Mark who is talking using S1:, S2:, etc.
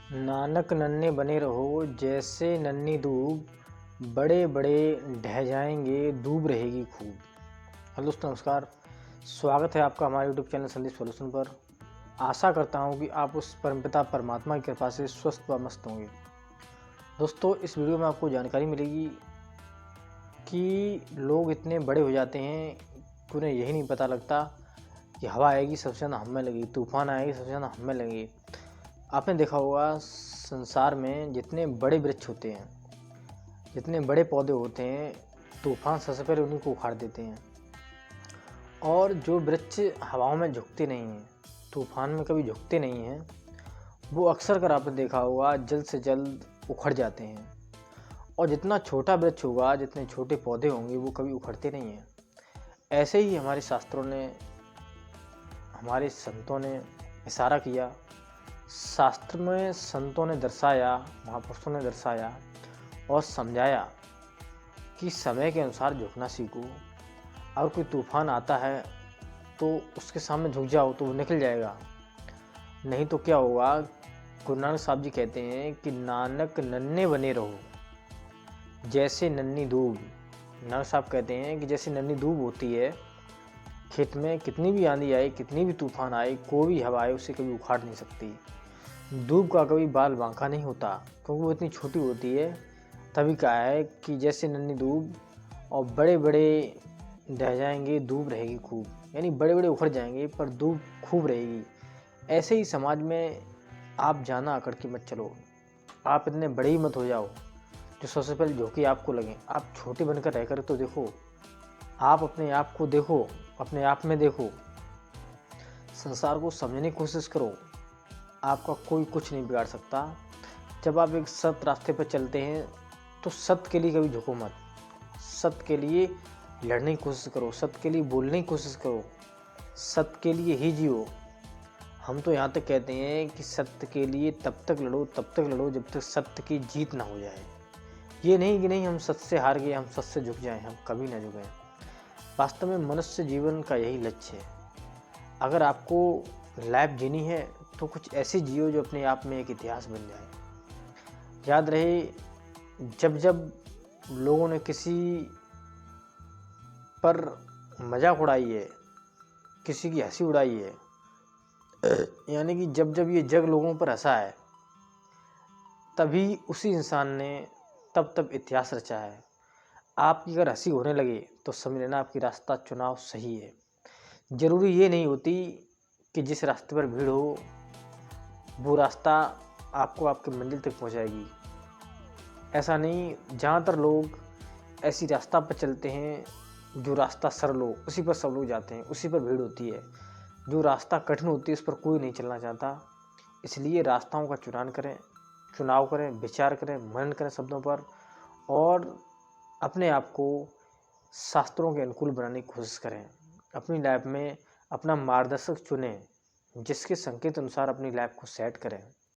S1: नानक नन्हे बने रहो जैसे नन्ही दूब, बड़े बड़े ढह जाएंगे दूब रहेगी खूब। हेलो दोस्तों, नमस्कार। स्वागत है आपका हमारे यूट्यूब चैनल संदीप सॉल्यूशन पर। आशा करता हूँ कि आप उस परमपिता परमात्मा की कृपा से स्वस्थ व मस्त होंगे। दोस्तों, इस वीडियो में आपको जानकारी मिलेगी कि लोग इतने बड़े हो जाते हैं कि उन्हें यही नहीं पता लगता कि हवा आएगी सबसे ज़्यादा हम में लगेगी, तूफान आएगी सबसे ज़्यादा हम में लगेगी। आपने देखा होगा संसार में जितने बड़े वृक्ष होते हैं, जितने बड़े पौधे होते हैं, तूफान सबसे पहले उन्हीं को उखाड़ देते हैं। और जो वृक्ष हवाओं में झुकते नहीं हैं, तूफान में कभी झुकते नहीं हैं, वो अक्सर कर आपने देखा होगा जल्द से जल्द उखड़ जाते हैं। और जितना छोटा वृक्ष होगा, जितने छोटे पौधे होंगे, वो कभी उखड़ते नहीं हैं। ऐसे ही हमारे शास्त्रों ने, हमारे संतों ने इशारा किया। शास्त्र में संतों ने दर्शाया, महापुरुषों ने दर्शाया और समझाया कि समय के अनुसार झुकना सीखो। और कोई तूफान आता है तो उसके सामने झुक जाओ तो वो निकल जाएगा, नहीं तो क्या होगा। गुरु नानक साहब जी कहते हैं कि नानक नन्हे बने रहो जैसे नन्ही दूब। नानक साहब कहते हैं कि जैसे नन्ही दूब होती है खेत में, कितनी भी आंधी आए, कितनी भी तूफान आए, कोई भी हवा आए, उसे कभी उखाड़ नहीं सकती। दूब का कभी बाल बांका नहीं होता क्योंकि वो इतनी छोटी होती है। तभी कहा है कि जैसे नन्ही दूब, और बड़े बड़े ढह जाएंगे दूब रहेगी खूब, यानी बड़े बड़े उखड़ जाएंगे पर दूब खूब रहेगी। ऐसे ही समाज में आप जाना आकर के मत चलो, आप इतने बड़े ही मत हो जाओ जो सबसे पहले झोंके आपको लगे। आप छोटे बनकर रहकर तो देखो, आप अपने आप को देखो, अपने आप में देखो, संसार को समझने की कोशिश करो। आपका कोई कुछ नहीं बिगाड़ सकता। जब आप एक सत्य रास्ते पर चलते हैं तो सत्य के लिए कभी झुको मत। सत्य के लिए लड़ने की कोशिश करो, सत्य के लिए बोलने की कोशिश करो, सत्य के लिए ही जियो। हम तो यहाँ तक कहते हैं कि सत्य के लिए तब तक लड़ो जब तक सत्य की जीत ना हो जाए। ये नहीं कि नहीं हम सत्य से हार गए, हम सत्य से झुक जाएं, हम कभी ना झुकें। वास्तव में मनुष्य जीवन का यही लक्ष्य है। अगर आपको लाइफ जीनी है तो कुछ ऐसी जियो जो अपने आप में एक इतिहास बन जाए। याद रहे, जब जब लोगों ने किसी पर मजाक उड़ाई है, किसी की हंसी उड़ाई है, यानी कि जब जब ये जग लोगों पर हंसा है, तभी उसी इंसान ने तब इतिहास रचा है। आपकी अगर हंसी होने लगे तो समझ लेना आपकी रास्ता चुनाव सही है। ज़रूरी ये नहीं होती कि जिस रास्ते पर भीड़ हो वो रास्ता आपको आपकी मंजिल तक पहुंचाएगी। ऐसा नहीं, ज़्यादातर लोग ऐसी रास्ता पर चलते हैं जो रास्ता सरल हो, उसी पर सब लोग जाते हैं, उसी पर भीड़ होती है। जो रास्ता कठिन होती है उस पर कोई नहीं चलना चाहता। इसलिए रास्ताओं का चुनाव करें, विचार करें, मनन करें शब्दों पर, और अपने आप को शास्त्रों के अनुकूल बनाने की कोशिश करें। अपनी लाइफ में अपना मार्गदर्शक चुनें, जिसके संकेत अनुसार अपनी लाइफ को सेट करें।